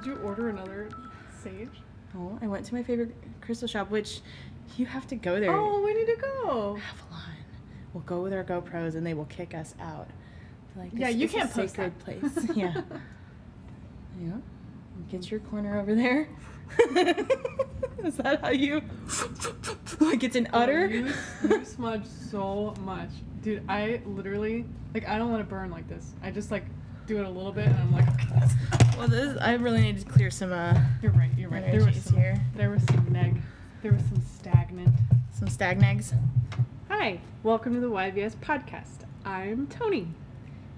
Did you order another sage? Oh, I went to my favorite crystal shop, which you have to go there. Oh, we need to go. Avalon. We'll go with our GoPros and they will kick us out. Like, yeah, you can't post sacred that. place. Yeah. Yeah. Get your corner over there. Is that how you? Like it's an udder? You smudge so much, dude. I literally I don't let it burn like this. I just do it a little bit, and I'm like, okay. Well, I really need to clear some. You're right. There was some here. There was some neg. There was some stagnant. Some stagnags. Hi, welcome to the YVS podcast. I'm Toni.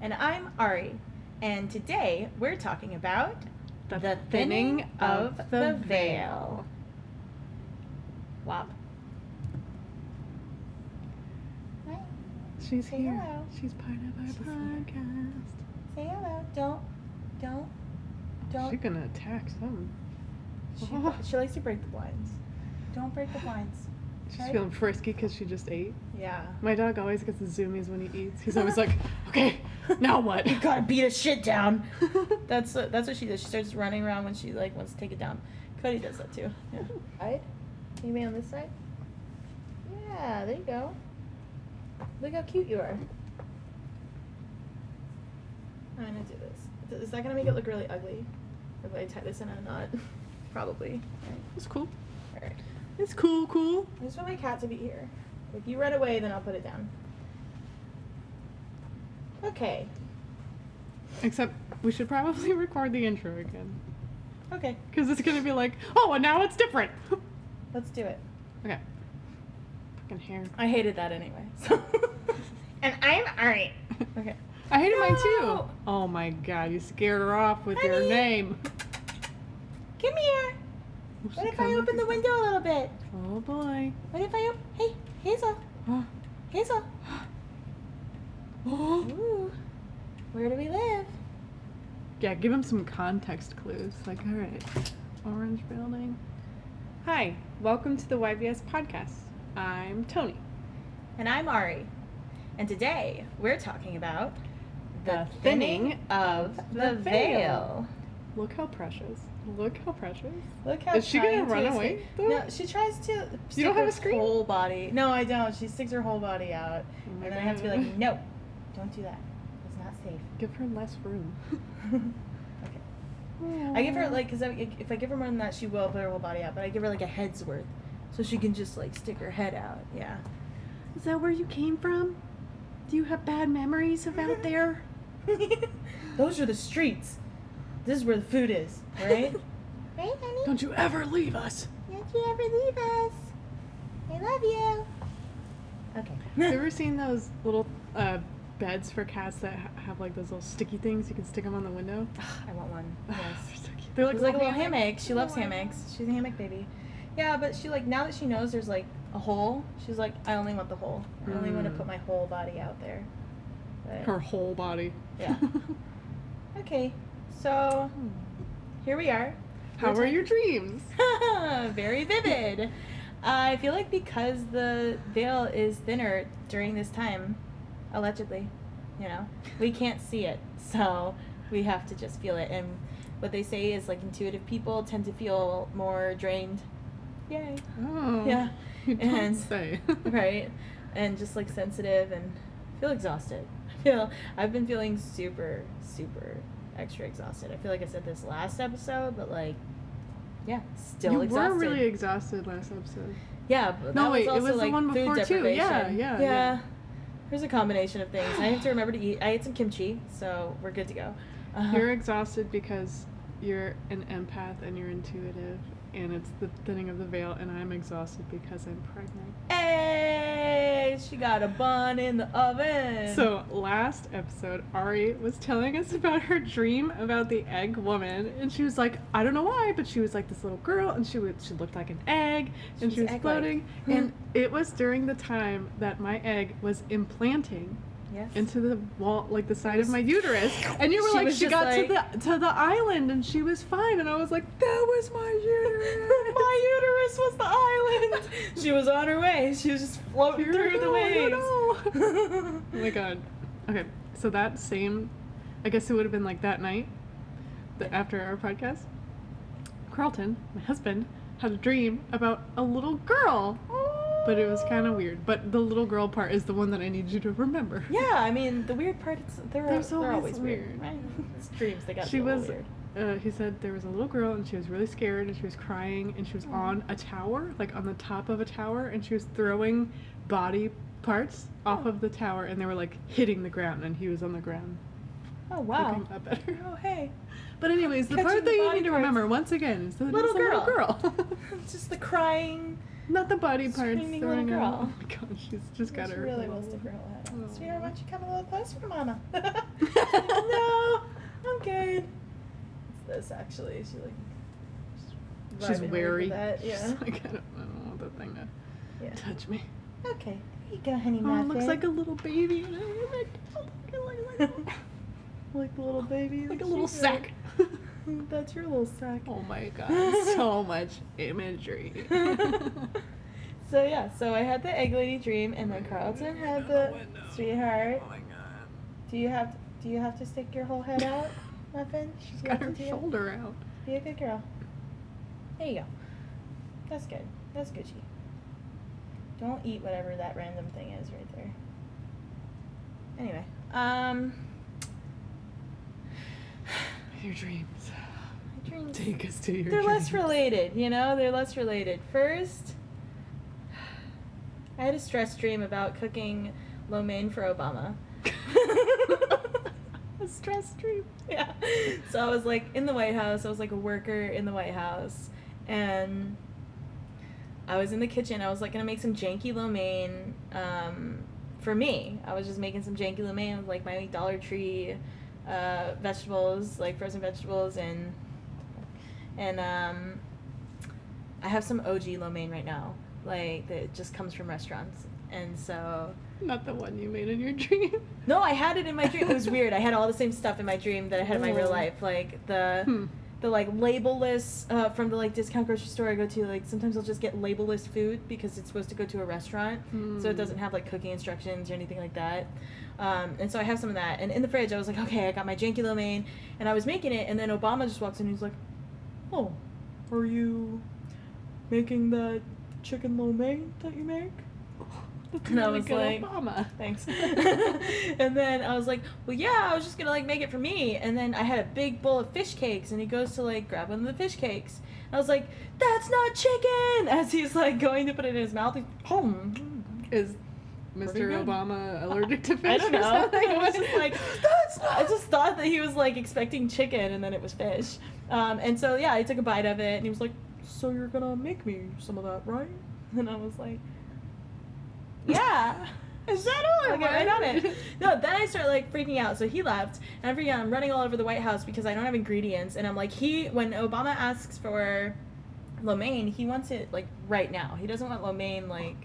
And I'm Ari. And today we're talking about the thinning of the veil. Wow. Hi. She's Say here. hello. She's part of our podcast. Say hello. Don't. She's gonna attack some. She likes to break the blinds. Don't break the blinds. She's right? feeling frisky because she just ate. Yeah. My dog always gets the zoomies when he eats. He's always like, okay, now what? You gotta beat a shit down. That's what she does. She starts running around when she wants to take it down. Cody does that too. Yeah. Right? Can you be on this side? Yeah, there you go. Look how cute you are. I'm gonna do this. Is that gonna make it look really ugly? If I tie this in a knot? Probably. Right. It's cool. Alright. It's cool. I just want my cat to be here. If you run away, then I'll put it down. Okay. Except we should probably record the intro again. Okay. Because it's gonna be like, oh, and now it's different. Let's do it. Okay. Fucking hair. I hated that anyway. So. And I'm Ari. Okay. I hated mine too. No. Oh my god, you scared her off with your Honey. name. Come here. What if I open the window a little bit? Oh boy. What if I Hey, Hazel. Hazel. Oh. Ooh. Where do we live? Yeah, give him some context clues. Like, all right, orange building. Hi, welcome to the YVS podcast. I'm Toni. And I'm Ari. And today we're talking about the thinning of the veil. Look how precious. Look how precious. Look how Is she gonna run escape. away, though? No, she tries to stick don't have her a screen? whole body. No, I don't. She sticks her whole body out. Oh my And then I have to be like, God. no, don't do that. It's not safe. Give her less room. Okay. I give her because if I give her more than that, she will put her whole body out. But I give her a head's worth, so she can just stick her head out. Yeah. Is that where you came from? Do you have bad memories of out there? Those are the streets. This is where the food is, right? Right, honey? Don't you ever leave us. Don't you ever leave us. I love you. Okay. Have you ever seen those little beds for cats that have those little sticky things? You can stick them on the window. I want one. They're Yes. so cute. They're It's like a little hammock. hammock. She loves Oh, I hammocks. She's a hammock baby. Yeah, but she now that she knows there's a hole, she's like, I only want the hole. I only want to put my whole body out there. But, Her whole body. Yeah. Okay, so here we are. How were your dreams? Very vivid. I feel like because the veil is thinner during this time, allegedly, we can't see it, so we have to just feel it. And what they say is intuitive people tend to feel more drained. Yay. Oh. Yeah. You don't say. Right. And just sensitive and feel exhausted. I've been feeling super, super extra exhausted. I feel like I said this last episode, but yeah, still You exhausted. were really exhausted last episode. Yeah, but No, that wait, was also it was the one food before too. deprivation. Yeah. There's a combination of things. I have to remember to eat. I ate some kimchi, so we're good to go. You're exhausted because you're an empath and you're intuitive, and it's the thinning of the veil, and I'm exhausted because I'm pregnant. Hey, she got a bun in the oven. So last episode, Ari was telling us about her dream about the egg woman, and she was like, I don't know why, but she was this little girl, and she looked like an egg, and she was egg-like. floating, and it was during the time that my egg was implanting. Yes. Into the wall, the side of my uterus, and you were she got to the island, and she was fine, and I was like, that was my uterus. My uterus was the island. She was on her way. She was just floating through the waves. Oh my god. Okay, so that same, I guess it would have been that night, after our podcast. Carlton, my husband, had a dream about a little girl. But it was kind of weird. But the little girl part is the one that I need you to remember. Yeah, I mean, the weird part, they're always weird, right? It's dreams, they got to be a little weird. He said there was a little girl, and she was really scared, and she was crying, and she was on a tower, like on the top of a tower, and she was throwing body parts off of the tower, and they were like hitting the ground, and he was on the ground. Oh, wow. Looking up at her. Oh, hey. But anyways, the Catching part the that you body need to parts. remember, once again, is that Little it's a little girl. girl. Just the crying, Not the body parts. screaming throwing little out. girl. Oh my god, she's just got She her. really wants to grow out. Oh. Sweetheart, why don't you come a little closer to Mama? No, I'm good. It's this, actually. She's wary. That. Yeah. She's like, I don't want that thing to Yeah. touch me. Okay. There you go, honey Oh, muffin. it looks like a little baby. And I'm like, oh, Like the little baby. like a little sack. That's your little sack. Oh my god, so much imagery. So yeah, so I had the egg lady dream, and then Carlton had the sweetheart. Oh my god. Do you have to stick your whole head out, Muffin? She's got her shoulder out. Be a good girl. There you go. That's good. That's Gucci. Don't eat whatever that random thing is right there. Anyway, Your dreams. my dreams. Take us to your They're dreams. less related, you know? They're less related. First, I had a stress dream about cooking lo mein for Obama. A stress dream. Yeah. So I was like in the White House. I was like a worker in the White House. And I was in the kitchen. I was like going to make some janky lo mein for me. I was just making some janky lo mein with like my Dollar Tree vegetables, like frozen vegetables. And I have some OG lo mein right now. Like, that just comes from restaurants. And so... Not the one you made in your dream. No, I had it in my dream. It was weird. I had all the same stuff in my dream that I had in my real life. Like, the like, label-less, from the, like, discount grocery store I go to, like, sometimes I'll just get label-less food because it's supposed to go to a restaurant. So it doesn't have, like, cooking instructions or anything like that. And so I have some of that. And in the fridge, I was like, okay, I got my janky lo mein. And I was making it, and then Obama just walks in and he's like, oh, are you making that chicken lo mein that you make? That's And I really was good like, Obama. Thanks. And then I was like, well, yeah, I was just gonna like make it for me. And then I had a big bowl of fish cakes, and he goes to like grab one of the fish cakes. And I was like, that's not chicken! As he's like going to put it in his mouth, he's, Is Pretty Mr. good. Obama allergic to fish? I don't or know. something? It was just like, that's not. I just thought that he was like expecting chicken, and then it was fish. And so yeah, I took a bite of it, and he was like, so you're gonna make me some of that, right? And I was like, yeah. Is that all I I'll get right on it. No, then I start like freaking out. So he left, and I'm freaking out. I'm running all over the White House because I don't have ingredients. And I'm like, when Obama asks for lo mein, he wants it like right now. He doesn't want lo mein like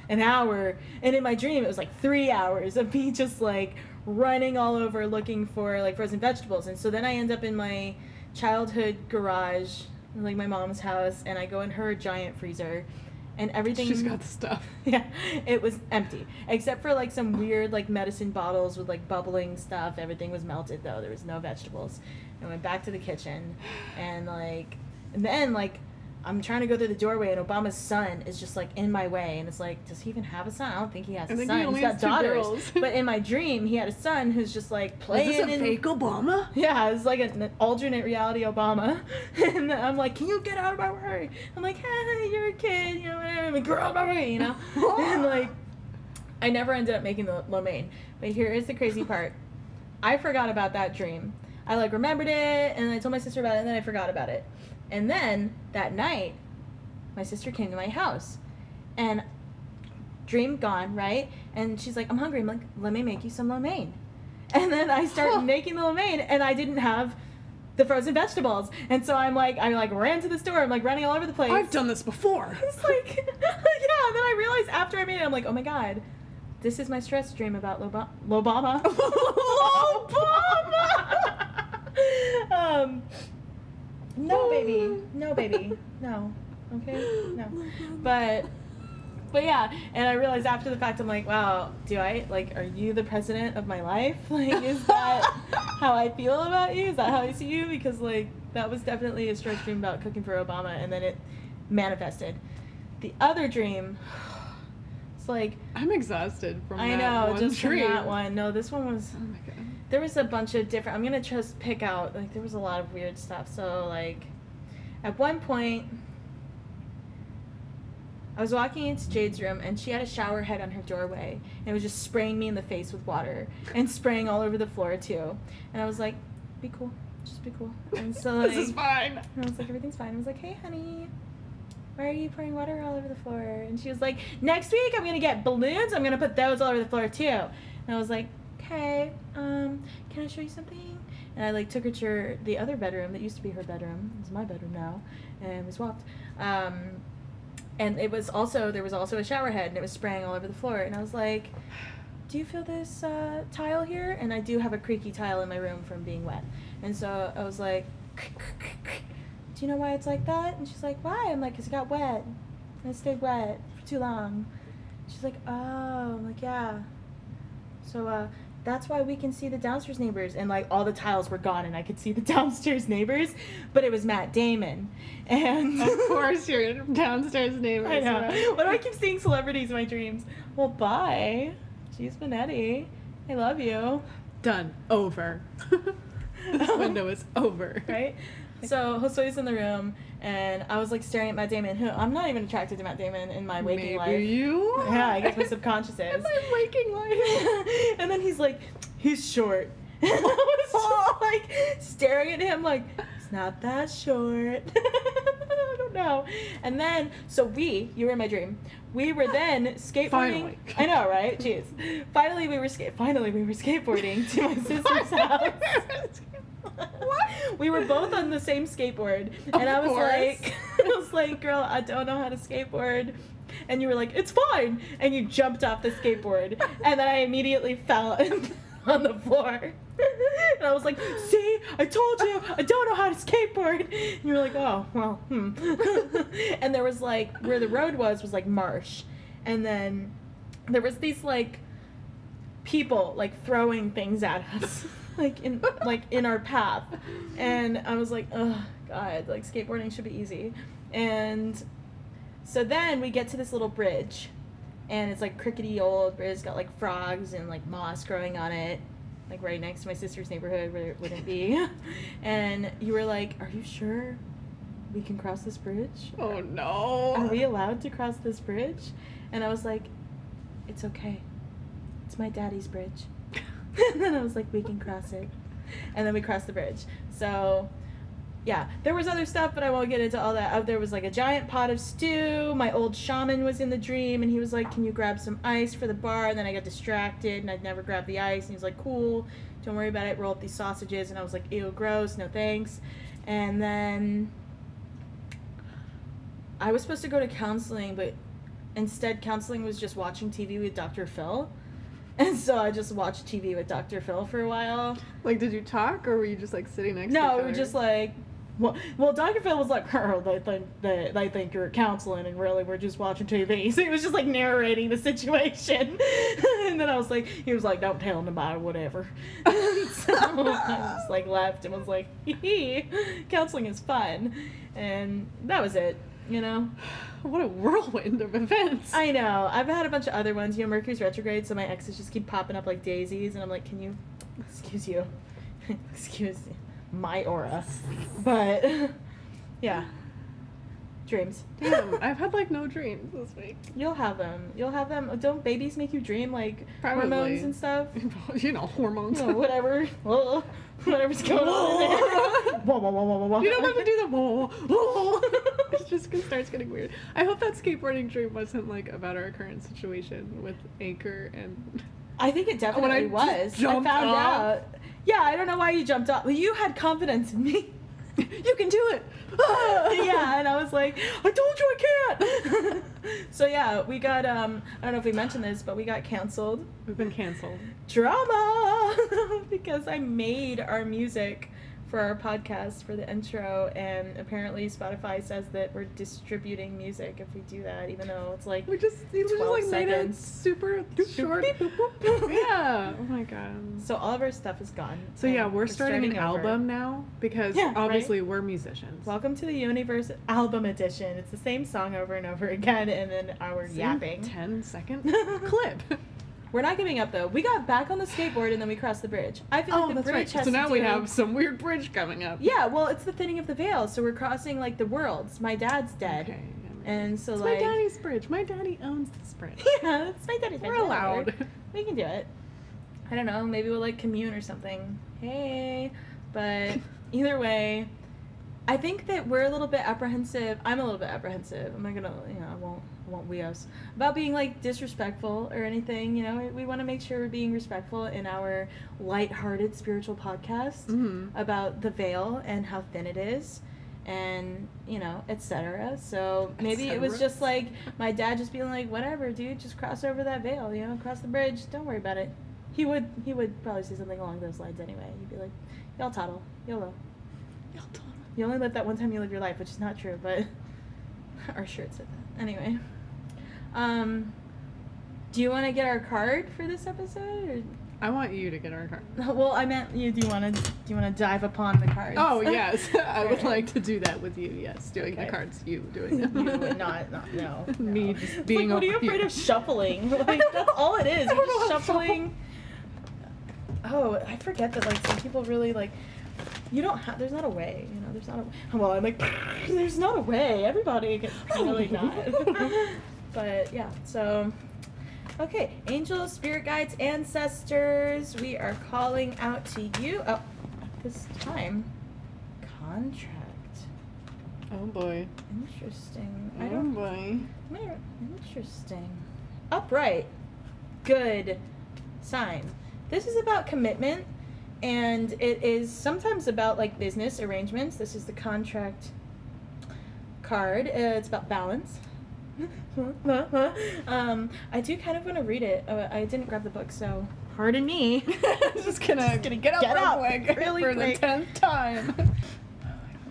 an hour. And in my dream, it was like 3 hours of me just like running all over looking for like frozen vegetables. And so then I end up in my childhood garage, like my mom's house, and I go in her giant freezer. And everything... She's got the stuff. Yeah, it was empty. Except for, like, some weird, like, medicine bottles with, like, bubbling stuff. Everything was melted, though. There was no vegetables. I went back to the kitchen, and, like... And then, like, I'm trying to go through the doorway, and Obama's son is just, like, in my way. And it's like, does he even have a son? I don't think he has a son. He's got daughters. But in my dream, he had a son who's just, like, playing... Is this a fake Obama? Yeah, it's like an alternate reality Obama. And I'm like, can you get out of my way? I'm like, hey, you're a kid, you know, whatever. I'm like, get out of my way, you know? And, like, I never ended up making the lo mein. But here is the crazy part. I forgot about that dream. I, like, remembered it, and I told my sister about it, and then I forgot about it. And then, that night, my sister came to my house. And dream gone, right? And she's like, I'm hungry. I'm like, let me make you some lo mein. And then I start making the lo mein, and I didn't have the frozen vegetables. And so I ran to the store. I'm like running all over the place. I've done this before. It's like, yeah. And then I realized after I made it, I'm like, oh my god, this is my stress dream about Lobama. Lobama. No, baby. No, baby. No. Okay. No. But But yeah, and I realized after the fact, I'm like, wow, are you the president of my life? Like, is that how I feel about you? Is that how I see you? Because, like, that was definitely a stretch dream about cooking for Obama, and then it manifested. The other dream, it's like... I'm exhausted from that one just dream. from that one. No, this one was... Oh my god. There was a bunch of different... I'm going to just pick out, like, there was a lot of weird stuff. So, like, at one point... I was walking into Jade's room, and she had a shower head on her doorway, and it was just spraying me in the face with water, and spraying all over the floor, too. And I was like, be cool. Just be cool. And so, like... This is fine. And I was like, everything's fine. I was like, hey, honey, why are you pouring water all over the floor? And she was like, next week I'm going to get balloons. I'm going to put those all over the floor, too. And I was like, okay, can I show you something? And I, like, took her to the other bedroom that used to be her bedroom. It's my bedroom now. And we swapped. And there was also a shower head, and it was spraying all over the floor. And I was like, do you feel this tile here? And I do have a creaky tile in my room from being wet. And so I was like, do you know why it's like that? And she's like, why? I'm like, because it got wet. And it stayed wet for too long. She's like, oh. I'm like, yeah. So that's why we can see the downstairs neighbors. And, like, all the tiles were gone, and I could see the downstairs neighbors, but it was Matt Damon. And of course your downstairs neighbors. I know. Right? Why do I keep seeing celebrities in my dreams? Well, bye. Jeez, Benetti. I love you. Done. Over. This window is over. Right? So Josue's in the room, and I was, like, staring at Matt Damon, who I'm not even attracted to Matt Damon in my waking life. Maybe you? Yeah, I guess my subconscious is. In my waking life. And then he's like, he's short. And I was just, like, staring at him like, he's not that short. I don't know. And then, so you were in my dream. We were then skateboarding. Finally. I know, right? Jeez. Finally, we were skateboarding to my sister's house. What? We were both on the same skateboard, and I was like, girl, I don't know how to skateboard. And you were like, it's fine. And you jumped off the skateboard, and then I immediately fell on the floor. And I was like, see, I told you, I don't know how to skateboard. And you were like, oh, well, And there was, like, where the road was like marsh. And then there was these, like, people, like, throwing things at us. in our path. And I was like, oh god, like, skateboarding should be easy. And so then we get to this little bridge, and it's like crickety old bridge, got like frogs and like moss growing on it, like right next to my sister's neighborhood where it wouldn't be. And you were like, are you sure we can cross this bridge? Oh no. Are we allowed to cross this bridge? And I was like, it's okay, it's my daddy's bridge. And then I was like, we can cross it. And then we crossed the bridge. So, yeah. There was other stuff, but I won't get into all that. There was, like, a giant pot of stew. My old shaman was in the dream, and he was like, can you grab some ice for the bar? And then I got distracted, and I'd never grab the ice. And he was like, cool. Don't worry about it. Roll up these sausages. And I was like, ew, gross. No thanks. And then I was supposed to go to counseling, but instead counseling was just watching TV with Dr. Phil. And so I just watched TV with Dr. Phil for a while. Like, did you talk, or were you just, like, sitting next to each No, other? we were just like, well, Dr. Phil was like, they think you're counseling, and really we're just watching TV. So he was just, like, narrating the situation. And then he was like, don't tell nobody, whatever. And so I just, like, left and was like, hee, counseling is fun. And that was it, you know? What a whirlwind of events. I know. I've had a bunch of other ones. You know, Mercury's retrograde, so my exes just keep popping up like daisies, and I'm like, can you, excuse you, excuse my aura. But, yeah. Dreams. Damn, I've had, like, no dreams this week. You'll have them. Don't babies make you dream, like, Probably. hormones and stuff? You know, hormones. You know, whatever. Whatever's going on in there. You don't have to do the It just starts getting weird. I hope that skateboarding dream wasn't, like, about our current situation with Anchor and... I think it definitely was. I found out. Yeah, I don't know why you jumped off. Well, you had confidence in me. You can do it! Yeah, and I was like, I told you I can't! So yeah, we got, I don't know if we mentioned this, but we got canceled. We've been canceled. Drama! Because I made our music for our podcast for the intro, and apparently Spotify says that we're distributing music if we do that, even though it's like We just made it super short. Yeah. Oh my god. So all of our stuff is gone. So yeah, we're starting an over. album now because obviously we're musicians. Welcome to the Yoni-Verse album edition. It's the same song over and over again, and then our yapping. 10-second clip. We're not giving up though. We got back on the skateboard and then we crossed the bridge. I feel like the bridge has so now to we do... have some weird bridge coming up. Yeah, well, it's the thinning of the veil, so we're crossing like the worlds. My dad's dead. Okay. And so it's like my daddy's bridge. My daddy owns this bridge. Yeah, it's my daddy's bridge. We're allowed. We can do it. I don't know, maybe we'll like commune or something. Hey. But either way, I think that we're a little bit apprehensive. I'm a little bit apprehensive. I'm not gonna, I won't we us about being like disrespectful or anything. We want to make sure we're being respectful in our lighthearted spiritual podcast about the veil and how thin it is, and etc. So maybe it was just like my dad just being like, whatever, dude, just cross over that veil, cross the bridge, don't worry about it. He would probably say something along those lines anyway. He'd be like, y'all toddle, YOLO. Y'all toddle. You only live that one time you live your life, which is not true, but our shirt said that. Anyway. Do you want to get our card for this episode? Or? I want you to get our card. Well, I meant you. Do you want to dive upon the cards? Oh yes, I would like to do that with you. Yes, doing the cards, you doing them. You would not no. Me just being. Like, what are you afraid of shuffling? Like that's all it is. You're just shuffling. Oh, I forget that like some people really like. You don't have. There's not a way. There's not a. Well, I'm like. There's not a way. Everybody can really not. But yeah, so. Okay, angels, spirit guides, ancestors, we are calling out to you. Oh, this time, contract. Oh boy. Interesting. Oh boy. Interesting. Upright. Good sign. This is about commitment, and it is sometimes about like business arrangements. This is the contract card. It's about balance. I do kind of want to read it. I didn't grab the book, so pardon me. just gonna get up real quick really for quick. the 10th time.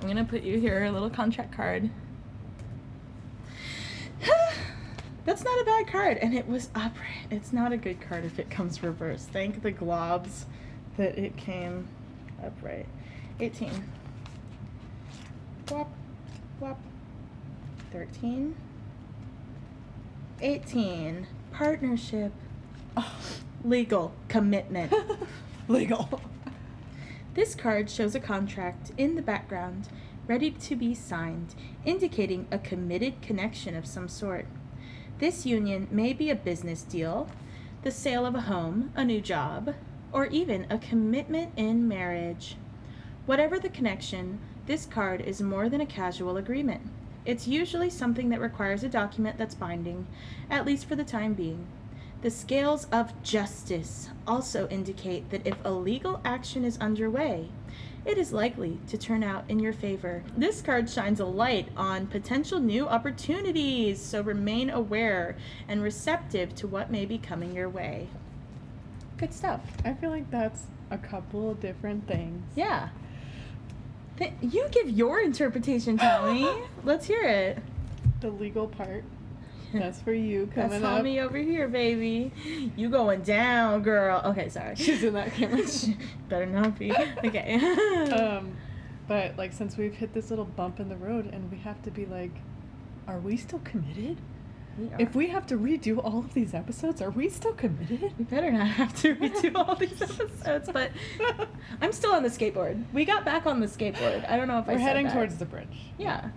I'm gonna put you here, a little contract card. That's not a bad card, and it was upright. It's not a good card if it comes reversed. Thank the globs that it came upright. 18. Whop, whop. 13. 18. Partnership. Oh, legal. Commitment. Legal. This card shows a contract in the background, ready to be signed, indicating a committed connection of some sort. This union may be a business deal, the sale of a home, a new job, or even a commitment in marriage. Whatever the connection, this card is more than a casual agreement. It's usually something that requires a document that's binding, at least for the time being. The scales of justice also indicate that if a legal action is underway, it is likely to turn out in your favor. This card shines a light on potential new opportunities, so remain aware and receptive to what may be coming your way. Good stuff. I feel like that's a couple of different things. Yeah. You give your interpretation, Toni. Let's hear it. The legal part. That's for you coming That's up. Toni over here, baby. You going down, girl. Okay, sorry. She's in that camera. Better not be. Okay. But like since we've hit this little bump in the road and we have to be like, are we still committed? If we have to redo all of these episodes, are we still committed? We better not have to redo all these episodes, but I'm still on the skateboard. We got back on the skateboard. I don't know if We're I said heading that. towards the bridge. Yeah.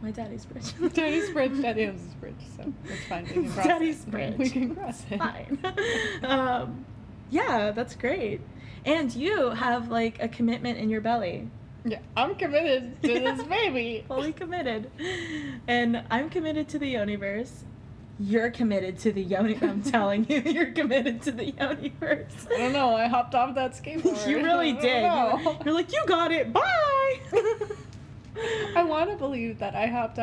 My daddy's bridge. Daddy's bridge, Daddy owns this bridge, so it's fine. We can cross Daddy's it. bridge. We can cross it. Fine. Yeah, that's great. And you have like a commitment in your belly. Yeah, I'm committed to this baby. Fully committed. And I'm committed to the Yoni-Verse. You're committed to the Yoni. I'm telling you, you're committed to the Yoni-Verse. I don't know. I hopped off that skateboard. You really did. Know. You're like, you got it. Bye. I want to believe that I hopped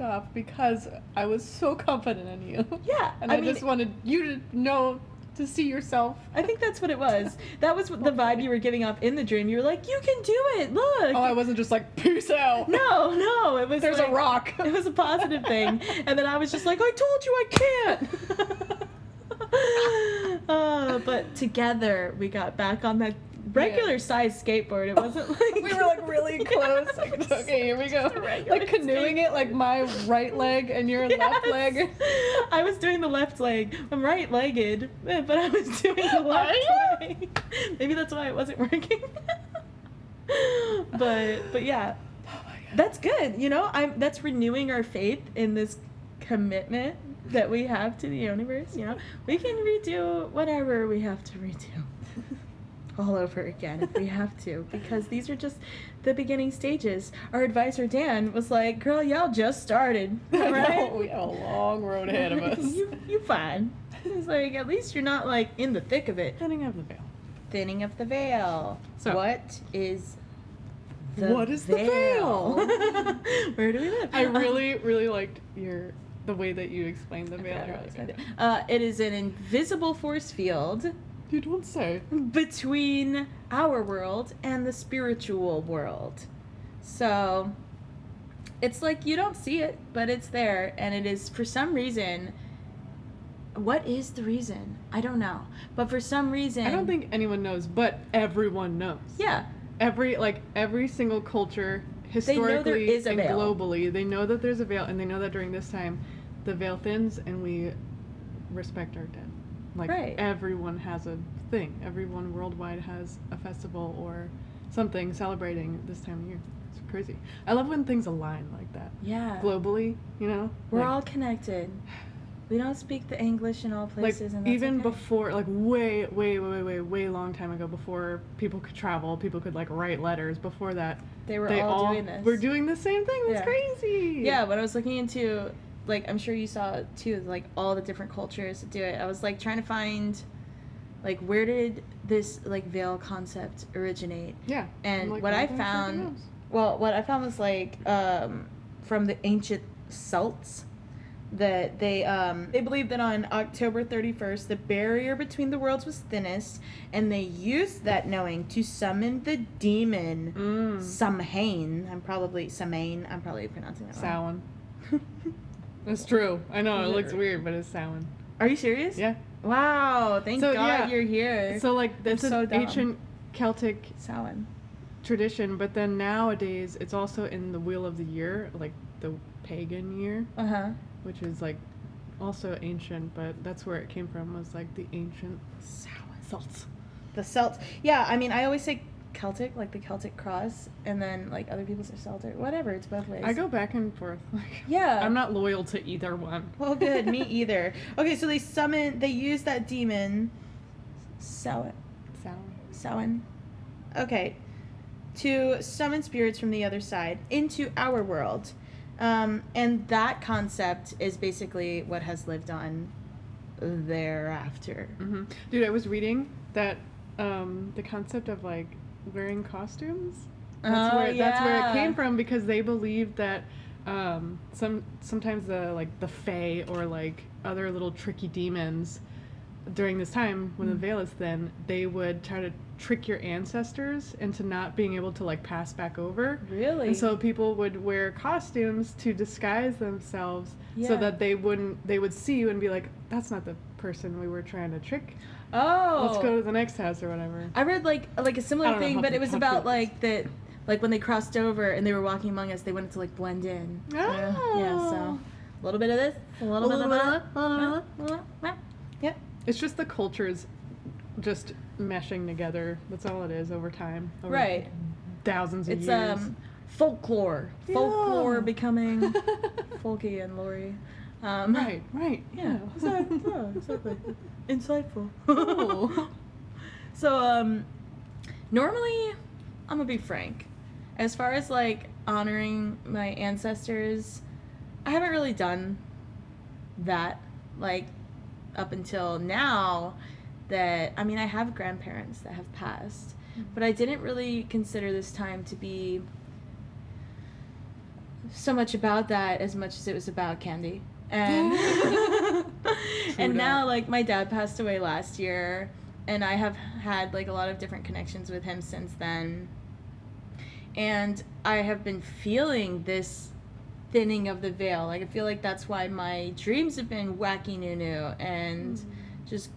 off because I was so confident in you. Yeah. And I just wanted you to know to see yourself. I think that's what it was. That was the vibe you were giving off in the dream. You were like, you can do it, look. Oh, I wasn't just like, peace out. No, it was There's like, a rock. It was a positive thing. And then I was just like, I told you I can't. But together we got back on that regular size skateboard. It wasn't like we were like really close. Like, okay, here we go. Like canoeing it, like my right leg and your left leg. I was doing the left leg. I'm right-legged, but I was doing the left leg. Maybe that's why it wasn't working. but yeah, that's good. You know, that's renewing our faith in this commitment that we have to the universe. You know, we can redo whatever we have to redo. All over again if we have to, because these are just the beginning stages. Our advisor Dan was like, girl, y'all just started, right? We have a long road ahead of us. you fine. He's like, at least you're not like in the thick of it. Thinning of the veil. Thinning of the veil. So, what is the veil? Where do we live? I really liked the way that you explained the veil. It is an invisible force field. You don't say. Between our world and the spiritual world. So it's like you don't see it, but it's there, and it is for some reason. What is the reason? I don't know. But for some reason, I don't think anyone knows, but everyone knows. Yeah. Every single culture, historically and globally, they know that there's a veil, and they know that during this time the veil thins and we respect our dead. Like, right. Everyone has a thing. Everyone worldwide has a festival or something celebrating this time of year. It's crazy. I love when things align like that. Yeah. Globally, you know? We're all connected. We don't speak the English in all places. Like, and that's even okay. before, like, way long time ago, before people could travel, people could, like, write letters. Before that, they all doing this. We're doing the same thing. That's crazy. Yeah, when I was looking into... Like, I'm sure you saw too, like, all the different cultures do it. I was, like, trying to find, like, where did this, like, veil concept originate? Yeah. And like, what I found was, like, from the ancient Celts, that they believed that on October 31st, the barrier between the worlds was thinnest, and they used that knowing to summon the demon Samhain. I'm probably pronouncing that wrong. Samhain. It's true. I know, it looks weird, but it's Samhain. Are you serious? Yeah. Wow, thank God you're here. So, like, that's an ancient Celtic Samhain tradition, but then nowadays it's also in the Wheel of the Year, like the pagan year. Uh-huh. Which is, like, also ancient, but that's where it came from, was, like, the ancient Celts. The Celts. Yeah, I mean, I always say Celtic, like the Celtic cross, and then like other people say Celtic, whatever, it's both ways. I go back and forth. Yeah. I'm not loyal to either one. Well, good, me either. Okay, so they use that demon, Samhain. Okay, to summon spirits from the other side into our world. And that concept is basically what has lived on thereafter. Mm-hmm. Dude, I was reading that the concept of, like, wearing costumes, that's where it came from, because they believed that sometimes the fae or, like, other little tricky demons during this time when the veil is thin, they would try to trick your ancestors into not being able to, like, pass back over. Really? And so people would wear costumes to disguise themselves so that they would see you and be like, that's not the person we were trying to trick. Oh. Let's go to the next house or whatever. I read like a similar thing, but it was about like that, like when they crossed over and they were walking among us, they wanted to like blend in. Oh. Yeah, so a little bit of this, a little bit of that. Yeah. It's just the cultures just meshing together. That's all it is over time. Over right. Thousands of years. It's folklore. Yeah. Folklore becoming folky and Lori. Right. Yeah. Exactly. Insightful. Cool. So, normally, I'm gonna be frank. As far as, like, honoring my ancestors, I haven't really done that, like, up until now. That, I mean, I have grandparents that have passed, but I didn't really consider this time to be so much about that as much as it was about candy. And And now, like, my dad passed away last year, and I have had, like, a lot of different connections with him since then. And I have been feeling this thinning of the veil. Like, I feel like that's why my dreams have been wacky new and just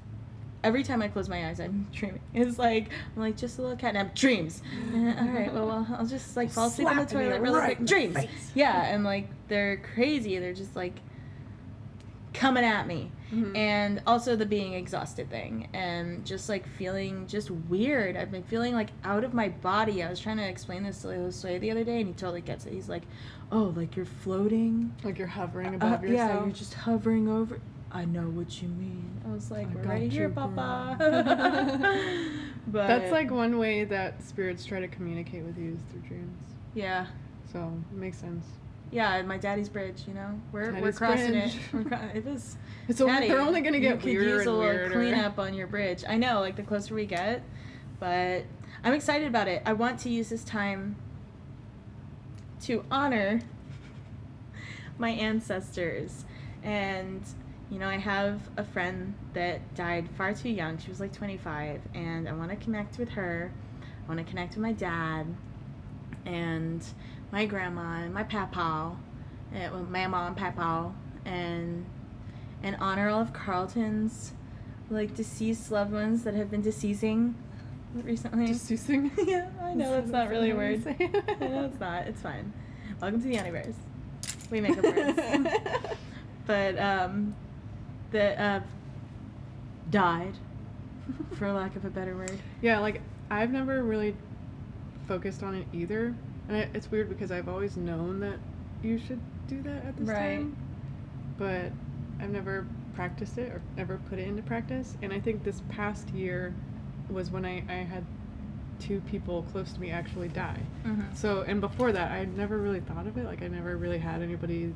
every time I close my eyes, I'm dreaming. It's like, I'm like, just a little cat nap. Dreams. All right, well, I'll just, like, fall asleep on the toilet really quick. Dreams. Yeah, and, like, they're crazy. They're just, like, coming at me. And also the being exhausted thing. And just, like, feeling just weird. I've been feeling, like, out of my body. I was trying to explain this to Josue the other day, and he totally gets it. He's like, oh, like, you're floating? Like, you're hovering above yourself? Yeah, you're just hovering over. I know what you mean. I was like, we're right here, Papa. But that's like one way that spirits try to communicate with you is through dreams. Yeah. So it makes sense. Yeah, my daddy's bridge, you know, we're crossing it. It was. They're only gonna get weirder and weirder. You could use a little cleanup on your bridge. I know, like the closer we get, but I'm excited about it. I want to use this time to honor my ancestors. And you know, I have a friend that died far too young. She was like 25, and I want to connect with her. I want to connect with my dad and my grandma and my papa, and mama and papa, and honor all of Carlton's like deceased loved ones that have been deceasing recently. Deceasing? Yeah, I know that's not really a word. I know it's not. It's fine. Welcome to the Yoni-Verse. We make up words. But that died, for lack of a better word. Yeah, like I've never really focused on it either, and it's weird because I've always known that you should do that at this time, but I've never practiced it or ever put it into practice. And I think this past year was when I had 2 people close to me actually die. So, and before that, I never really thought of it. Like I never really had anybody.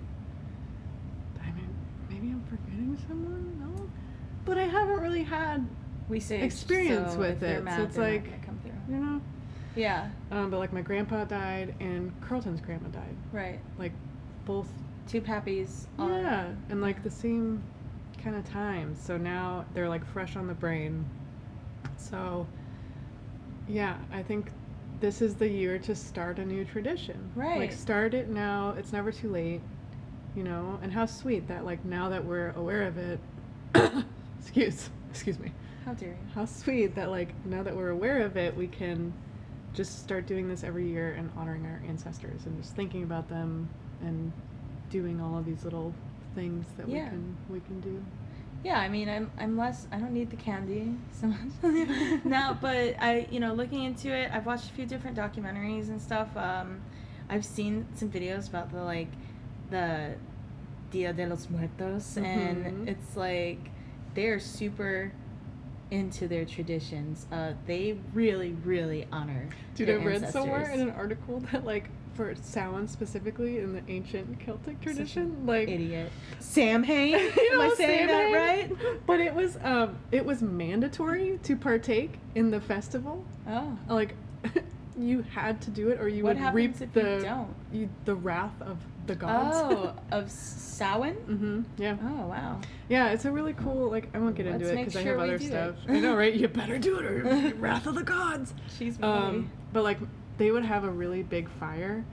Maybe I'm forgetting someone, no, but I haven't really had experience so with it, so it's like, you know, yeah. But like my grandpa died and Carlton's grandma died, right? Like both 2 pappies. Yeah, and like the same kind of time. So now they're like fresh on the brain. So yeah, I think this is the year to start a new tradition. Right. Like start it now. It's never too late. You know, and how sweet that like now that we're aware of it, excuse me. How dare you? How sweet that like now that we're aware of it, we can just start doing this every year and honoring our ancestors and just thinking about them and doing all of these little things that we can do. Yeah, I mean, I'm less. I don't need the candy so much now, but looking into it, I've watched a few different documentaries and stuff. I've seen some videos about the Dia de los Muertos, and it's like they're super into their traditions. They really, really honor their I read ancestors. somewhere in an article that like for Samhain specifically in the ancient Celtic tradition, like idiot Samhain. Am I saying that right? But it was mandatory to partake in the festival. Oh, like you had to do it, or you would reap the wrath of the gods. Oh, of Samhain? Yeah. Oh, wow. Yeah, it's a really cool, like, I won't get into it because I have other stuff. I know, right? You better do it or wrath of the gods. She's but, like, they would have a really big fire,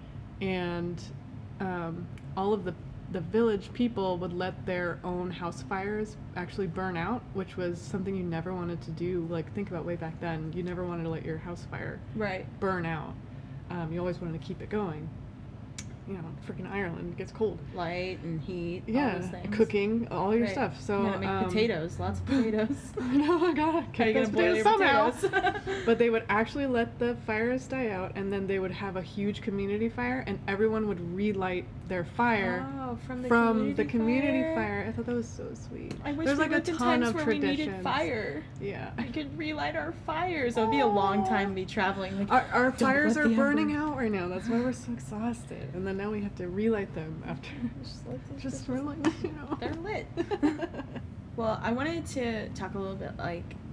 and all of the village people would let their own house fires actually burn out, which was something you never wanted to do. Like, think about way back then. You never wanted to let your house fire burn out. You always wanted to keep it going. You know, freaking Ireland, it gets cold. Light and heat, yeah, all those things. Cooking, all your stuff. So, you gotta make potatoes, lots of potatoes. Oh my god, keep those potatoes somehow. But they would actually let the fires die out, and then they would have a huge community fire, and everyone would relight their fire from the community fire. I thought that was so sweet. I wish there's we like a lived in ton times of where traditions. we needed fire. Yeah, we could relight our fires. It would be a long time to be traveling. Like, our fires are burning out right now. That's why we're so exhausted. And then now we have to relight them after. Just for like, you know, they're lit. Well, I wanted to talk a little bit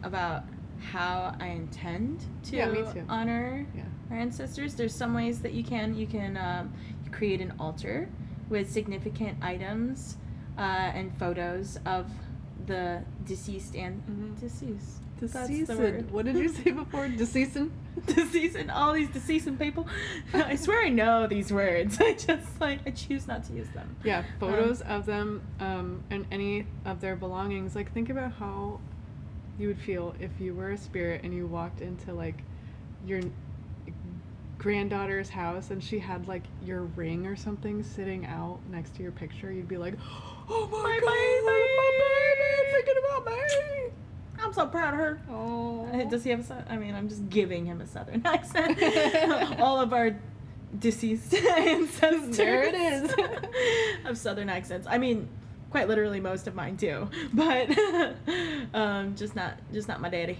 about how I intend to honor our ancestors. There's some ways that you can create an altar with significant items and photos of the deceased and deceased. That's the Deceased. word. What did you say before? Deceased? Deceased, all these deceased people. I swear I know these words. I choose not to use them. Yeah, photos of them and any of their belongings. Like, think about how you would feel if you were a spirit and you walked into, like, your granddaughter's house and she had, like, your ring or something sitting out next to your picture. You'd be like, oh my God, my baby, thinking about me. I'm so proud of her. Oh. Does he have a I'm just giving him a southern accent. All of our deceased ancestors. There it is. Have southern accents. I mean, quite literally most of mine too. But just not my daddy.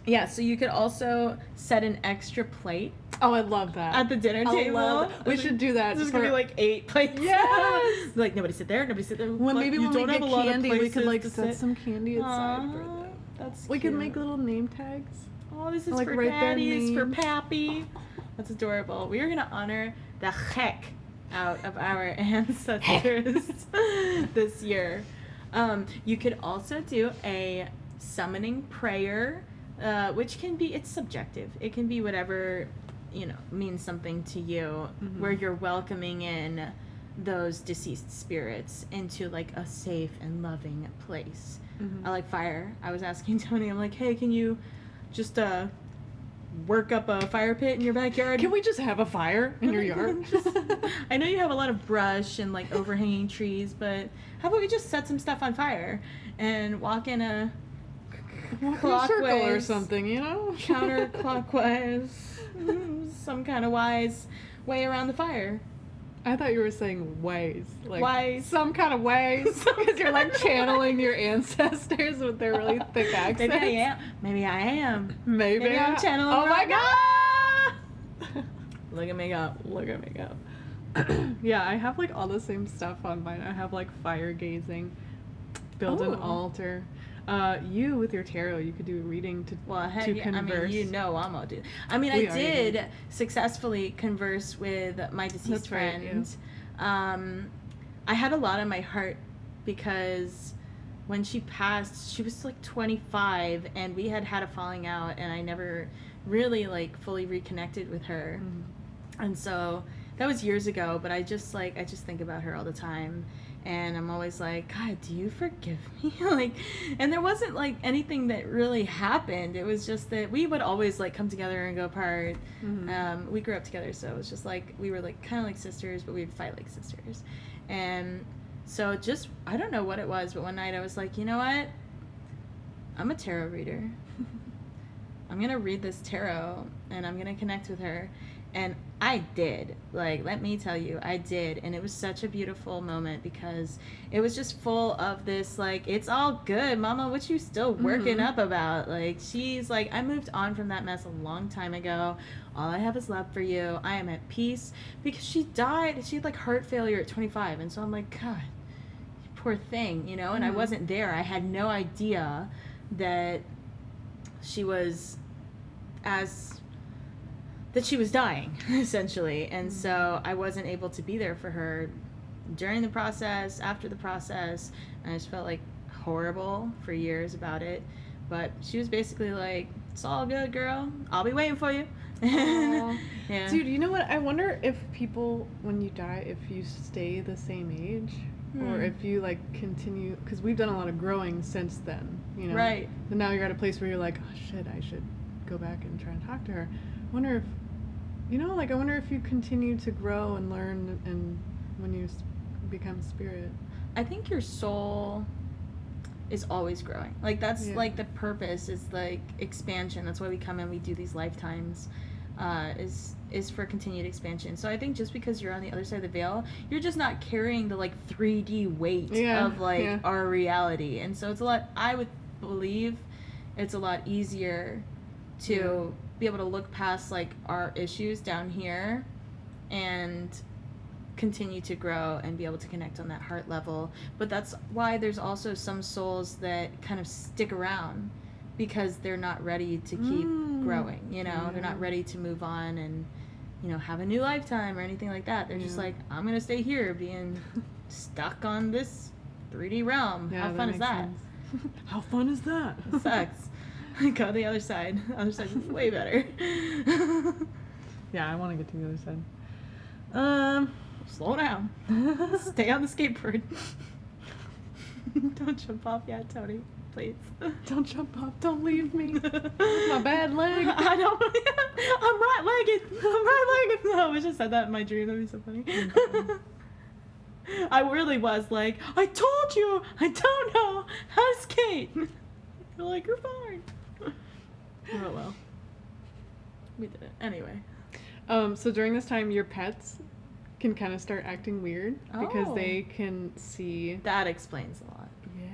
Yeah, so you could also set an extra plate. Oh, I love that. At the dinner table. Love that. We should do that. There's gonna be like 8 plates. Yes! Like, nobody sit there, When maybe when we get candy, we could like set sit. some candy aside for them. That's We cute. could make little name tags. Oh, this is like, for write their daddies, for names. pappy. That's adorable. We are gonna honor the heck out of our ancestors this year. You could also do a summoning prayer, which can be, it's subjective. It can be whatever, means something to you, where you're welcoming in those deceased spirits into like a safe and loving place. I like fire. I was asking Toni, I'm like, hey, can you just work up a fire pit in your backyard? Can we just have a fire in your yard? I know you have a lot of brush and like overhanging trees, but how about we just set some stuff on fire and walk in a circle or something, counterclockwise, some kind of wise way around the fire. I thought you were saying ways, like Wise. some kind of ways, because you're like channeling your ancestors with their really thick accents. Maybe I am. Maybe I'm channeling. Oh my God! Look at me go. Look at me go. Yeah, I have like all the same stuff on mine. I have like fire gazing, build an altar. You with your tarot, you could do a reading to converse. I'm gonna do. I did successfully converse with my deceased friend. I had a lot on my heart because when she passed, she was like 25, and we had a falling out, and I never really like fully reconnected with her. And so that was years ago, but I just think about her all the time. And I'm always like, God, do you forgive me? And there wasn't like anything that really happened. It was just that we would always like come together and go apart. We grew up together, so it was just like we were like kind of like sisters, but we'd fight like sisters. And so just, I don't know what it was, but one night I was like, you know what? I'm a tarot reader. I'm gonna read this tarot and I'm gonna connect with her. And I did. Like, let me tell you, I did. And it was such a beautiful moment because it was just full of this, like, it's all good, Mama. What you still working up about? Like, she's like, I moved on from that mess a long time ago. All I have is love for you. I am at peace. Because she died. She had, like, heart failure at 25. And so I'm like, God, you poor thing, And I wasn't there. I had no idea that she was dying, essentially. And so I wasn't able to be there for her during the process, after the process, and I just felt like horrible for years about it. But she was basically like, it's all good, girl. I'll be waiting for you. Yeah. Dude, you know what? I wonder if people, when you die, if you stay the same age, or if you like continue, because we've done a lot of growing since then, Right. And now you're at a place where you're like, oh shit, I should go back and try and talk to her. I wonder if I wonder if you continue to grow and learn and when you become spirit. I think your soul is always growing. Like, that's like the purpose is like expansion. That's why we come and we do these lifetimes, is for continued expansion. So I think just because you're on the other side of the veil, you're just not carrying the like 3D weight of like our reality. And so I would believe it's a lot easier to be able to look past like our issues down here and continue to grow and be able to connect on that heart level. But that's why there's also some souls that kind of stick around because they're not ready to keep growing, they're not ready to move on and have a new lifetime or anything like that. They're just like, I'm gonna stay here being stuck on this 3D realm. Yeah, How fun is makes that? sense. How fun is that? It sucks. Go to the other side. The other side is way better. Yeah, I want to get to the other side. Slow down. Stay on the skateboard. Don't jump off yet, Toni. Please. Don't jump off. Don't leave me. My bad leg. I don't. I'm right-legged. I'm right-legged. No, I wish I said that in my dream. That'd be so funny. I really was like, I told you, I don't know how to skate. You're like, you're fine. Oh well. We did it. Anyway. So during this time, your pets can kind of start acting weird because they can see. That explains a lot. Yeah.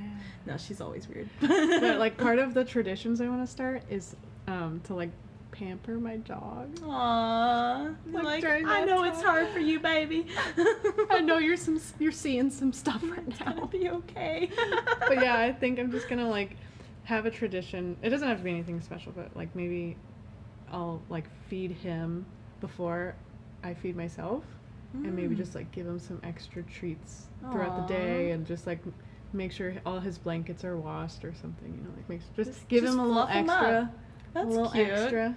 No, she's always weird. But like part of the traditions I want to start is to like pamper my dog. Aww. Like, I know it's hard for you, baby. I know you're seeing some stuff right It's now. gonna be okay. But yeah, I think I'm just gonna like have a tradition. It doesn't have to be anything special, but like maybe I'll like feed him before I feed myself, and maybe just like give him some extra treats throughout the day, and just like make sure all his blankets are washed or something. You know, like just give him a little fluff him extra. up. That's a little cute. extra.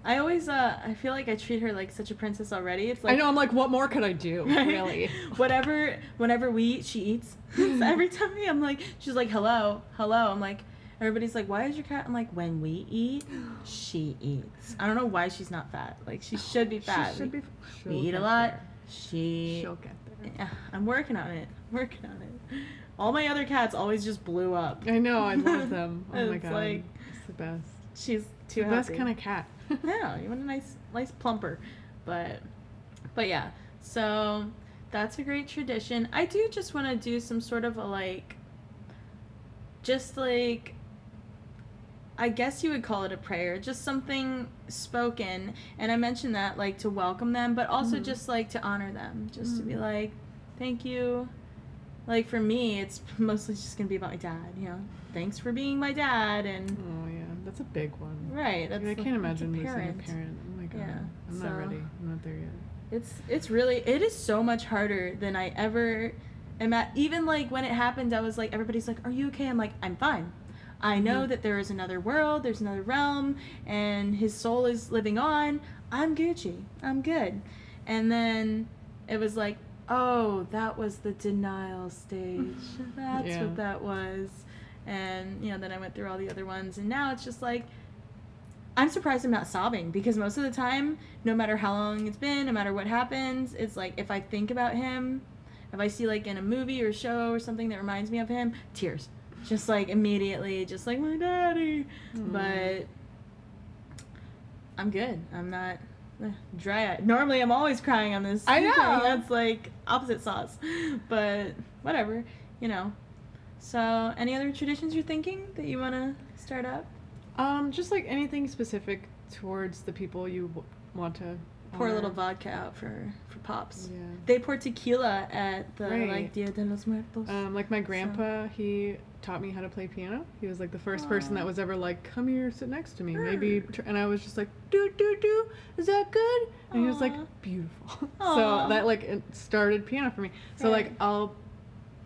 I always I feel like I treat her like such a princess already. It's like I know. I'm like, what more could I do? Right? Really? Whenever we eat, she eats. So every time I'm like, she's like, hello. I'm like, everybody's like, why is your cat? I'm like, when we eat, she eats. I don't know why she's not fat. Like, she should be fat. She should be. We eat a lot. She'll get there. Yeah, I'm working on it. All my other cats always just blew up. I know. I love them. Oh my It's god. like, it's the best. she's too The best happy. kind of cat. Yeah, you want a nice plumper, but yeah. So that's a great tradition. I do just want to do some sort of a I guess you would call it a prayer, just something spoken. And I mentioned that like to welcome them, but also just like to honor them, just to be like, thank you. Like for me, it's mostly just gonna be about my dad. You know, thanks for being my dad, and Oh yeah, that's a big one. right. That's I can't imagine losing a parent. parent. Oh my god. Yeah, I'm so- not ready. I'm not there yet. It is so much harder than I ever am at. Even like when it happened, I was like, everybody's like, are you okay? I'm like, I'm fine. I know that there is another world, there's another realm, and his soul is living on. I'm Gucci. I'm good. And then it was like, oh, that was the denial stage. That's Yeah. what that was. And, you know, then I went through all the other ones, and now it's just like, I'm surprised I'm not sobbing, because most of the time, no matter how long it's been, no matter what happens, it's like if I think about him, if I see like in a movie or show or something that reminds me of him, tears. Just like immediately, just like my daddy. But I'm good. I'm not dry-eyed. Normally I'm always crying on this. I know. That's like opposite sauce. But whatever, you know. So any other traditions you're thinking that you want to start up? Just like anything specific towards the people you want to Pour a honor. little vodka out for Pops. Yeah. They pour tequila at the Right. like Dia de los Muertos. Like my grandpa, he taught me how to play piano. He was like the first person that was ever like, come here, sit next to me. Maybe, and I was just like, do, is that good? And he was like, Aw. beautiful. Aw. So that like it started piano for me. So Right. like I'll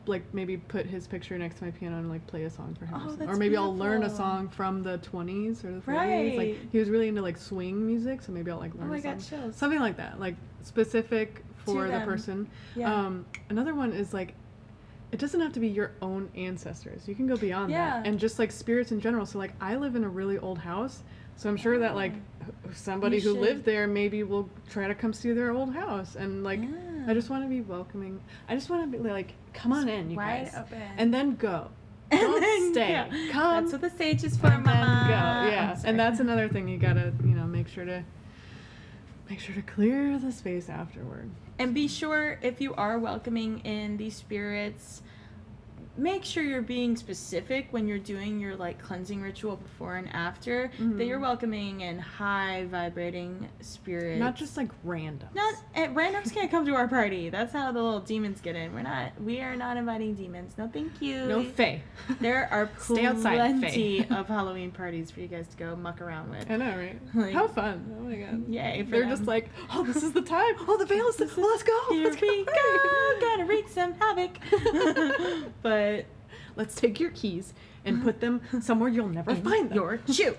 like maybe put his picture next to my piano and like play a song for him. Oh, or something. that's Or maybe I'll learn a beautiful. song from the 20s or the 40s. Right. Like he was really into like swing music, so maybe I'll like Oh learn my a song. God, chills. Something like that, like specific for the them. person. Yeah. Another one is like, it doesn't have to be your own ancestors. You can go beyond Yeah. that, and just like spirits in general. So like, I live in a really old house, so I'm sure that like somebody You who should. lived there maybe will try to come see their old house, and like, Yeah. I just want to be welcoming. I just want to be like, come on in, you wide guys, open. and then go. And Don't then stay. go. Come. That's what the stage is for, and then Mama. go. Yeah, I'm sorry. and that's another thing you gotta, make sure to clear the space afterward. And be sure, if you are welcoming in these spirits, make sure you're being specific when you're doing your like cleansing ritual before and after, that you're welcoming in high vibrating spirits. Not just like random. Randoms can't come to our party. That's how the little demons get in. We are not inviting demons. No, thank you. No fae. There are Stay outside, plenty fae. of Halloween parties for you guys to go muck around with. I know, right? Like- How fun! Oh my god! Yay for They're them. just like, oh, this is the time. Oh, the veil is. Let's go. Here Let's we go. go, gonna wreak some havoc. But But let's take your keys and put them somewhere you'll never find them. Your shoe.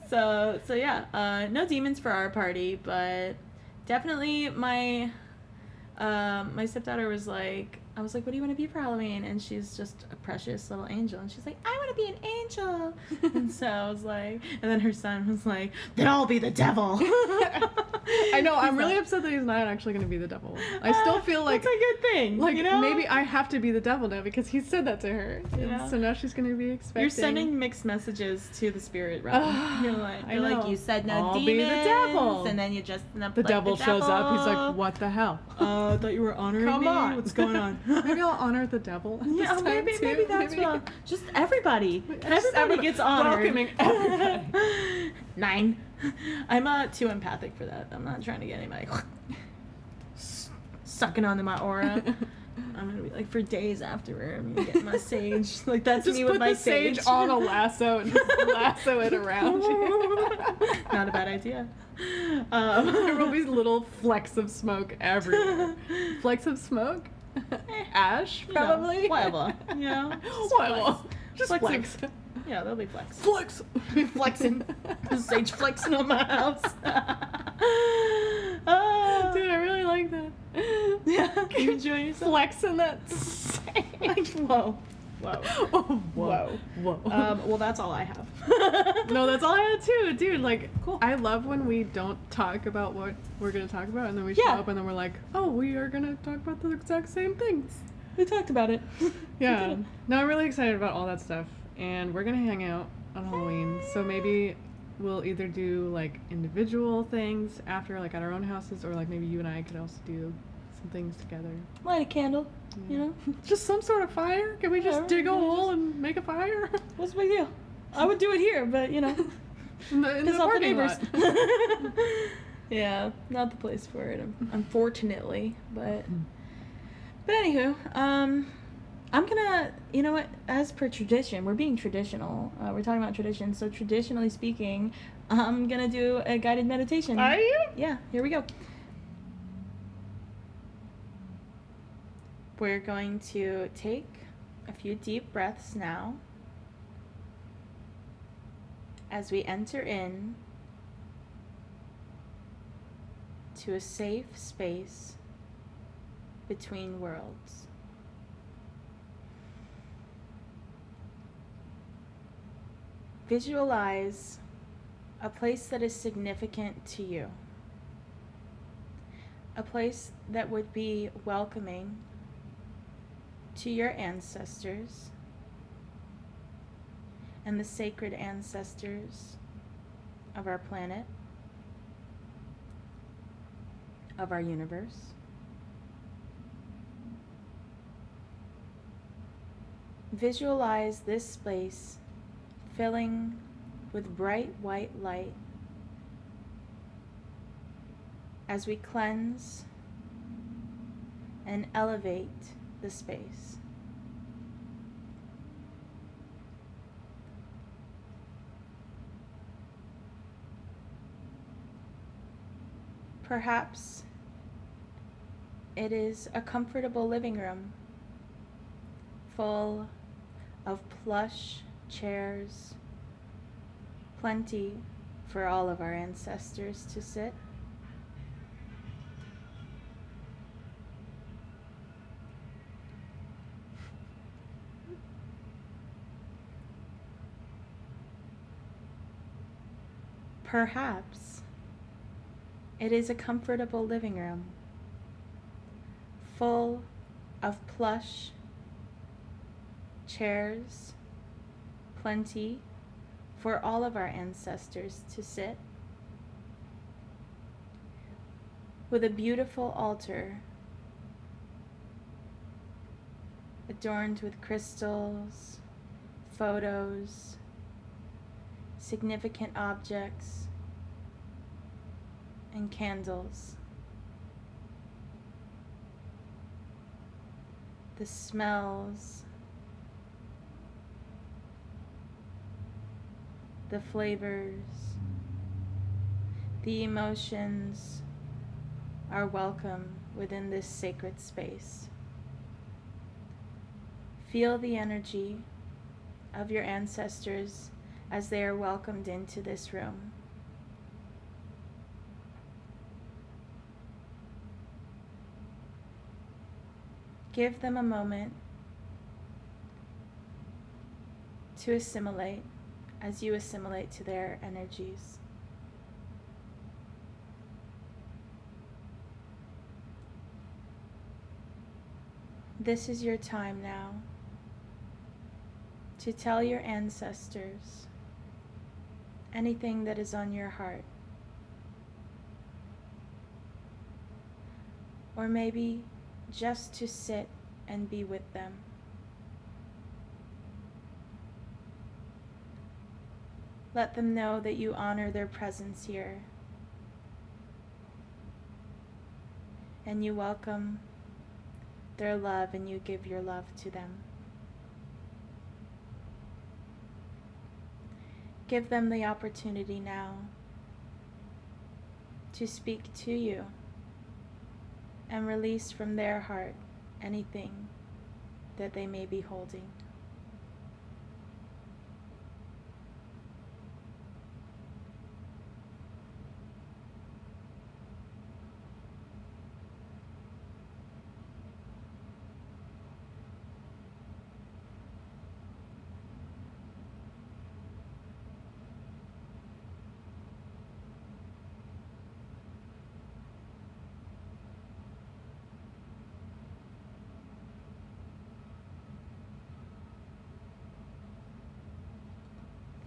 So yeah, no demons for our party, but definitely my stepdaughter was like, I was like, what do you want to be for Halloween? And she's just a precious little angel. And she's like, I want to be an angel. And so I was like, and then her son was like, then I'll be the devil. I know, I'm really upset that he's not actually going to be the devil. I still feel like... That's a good thing. Like, you know? maybe I have to be the devil now because he said that to her. Yeah. So now she's going to be expecting... You're sending mixed messages to the spirit realm. You're like, I know. you said no I'll demons. be the devil. And then you just... The devil shows up. He's like, what the hell? I thought you were honoring Come me. on. What's going on? Maybe I'll honor the devil. Yeah, this time maybe too. that's what. Just everybody. Just Everybody gets honored. welcoming everybody. 9. I'm too empathic for that. I'm not trying to get anybody sucking onto my aura. I'm gonna be like for days afterward. I'm gonna get my sage. Like that's just me put with my the sage on a lasso and just lasso it around you. Not a bad idea. There will be little flecks of smoke everywhere. Flecks of smoke? Ash, probably? Whatever. You know? Whatever. Just Flexing. flex. Yeah, they'll be flex. Flex! Flexing. Sage flexing on my house. Dude, I really like that. Yeah, you enjoy yourself? Flexing that sage. Whoa. Whoa. Oh, Whoa. Whoa. Well, that's all I have. No, that's all I had too, dude. Like, Cool. I love when we don't talk about what we're gonna talk about, and then we show Yeah. up, and then we're like, oh, we are gonna talk about the exact same things. We talked about it. Yeah. No, I'm really excited about all that stuff, and we're gonna hang out on Halloween. So maybe we'll either do like individual things after, like at our own houses, or like maybe you and I could also do some things together. Light a candle, you know? Just some sort of fire. Can we just Yeah, dig a yeah, hole and make a fire? What's the big deal? I would do it here, but you know, in the piss off the parking neighbors. lot. Yeah, not the place for it, unfortunately. But anywho, I'm gonna, you know what? As per tradition, we're being traditional. We're talking about tradition, so traditionally speaking, I'm gonna do a guided meditation. Are you? Yeah, here we go. We're going to take a few deep breaths now as we enter in to a safe space between worlds. Visualize a place that is significant to you. A place that would be welcoming to your ancestors and the sacred ancestors of our planet, of our universe. Visualize this space filling with bright white light as we cleanse and elevate the space. Perhaps it is a comfortable living room full of plush chairs, plenty for all of our ancestors to sit. Perhaps it is a comfortable living room full of plush chairs, plenty for all of our ancestors to sit, with a beautiful altar adorned with crystals, photos, significant objects, and candles. The smells, the flavors, the emotions are welcome within this sacred space. Feel the energy of your ancestors as they are welcomed into this room. Give them a moment to assimilate as you assimilate to their energies. This is your time now to tell your ancestors anything that is on your heart. Or maybe just to sit and be with them. Let them know that you honor their presence here and you welcome their love and you give your love to them. Give them the opportunity now to speak to you and release from their heart anything that they may be holding.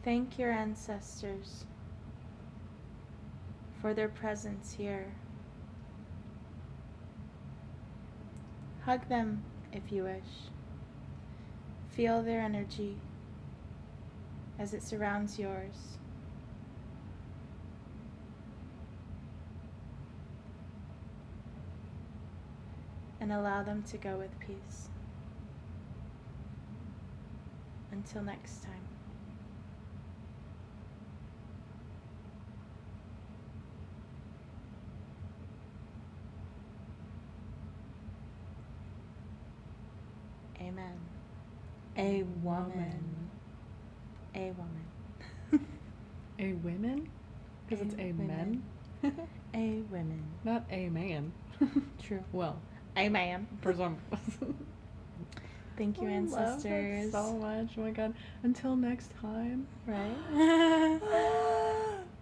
Thank your ancestors for their presence here. Hug them if you wish. Feel their energy as it surrounds yours. And allow them to go with peace. Until next time. Amen. A woman. A woman. A women? Because it's a men? A women. Not a man. True. Well, A man. for some. Thank you, ancestors. Love that so much. Oh my god. Until next time. Right?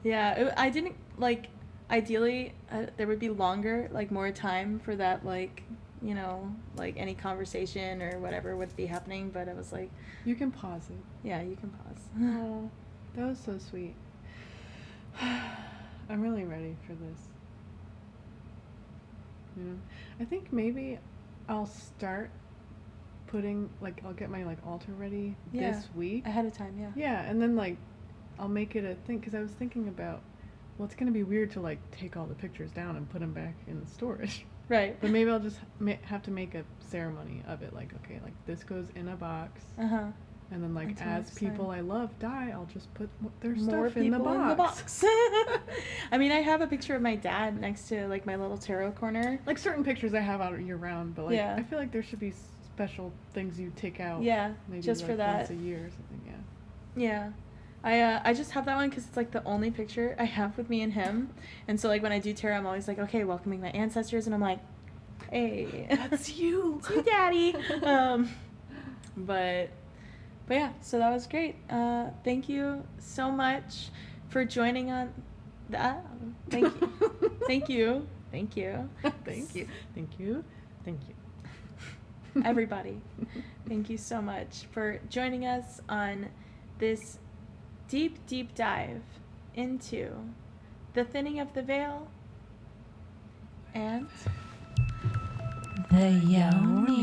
Yeah, I didn't, like, ideally, there would be longer, like, more time for that, like, you know, like any conversation or whatever would be happening, but it was like... You can pause it. Yeah, you can pause. Oh, that was so sweet. I'm really ready for this. You know, I think maybe I'll start putting, like, I'll get my, like, altar ready this week. Ahead of time, yeah. Yeah, and then, like, I'll make it a thing, because I was thinking about, well, it's going to be weird to, like, take all the pictures down and put them back in the storage. Right. But maybe I'll just have to make a ceremony of it. Like, okay, like, this goes in a box. Uh-huh. And then, like, Until as next people time. I love die, I'll just put their More stuff in the people box. I mean, I have a picture of my dad next to, like, my little tarot corner. Like, certain pictors I have out year round, but, like, Yeah. I feel like there should be special things you take out. Yeah, Maybe, just like, for that. once a year or something, yeah. Yeah. I just have that one because it's, like, the only picture I have with me and him. And so, like, when I do tarot, I'm always like, okay, welcoming my ancestors. And I'm like, hey. That's you. It's you, Daddy. But yeah, so that was great. Thank you so much for joining on that. Thank you. Thank you. Thank you. Thank you. Thank you. Thank you. Everybody, thank you so much for joining us on this deep, deep dive into the thinning of the veil and the Yoni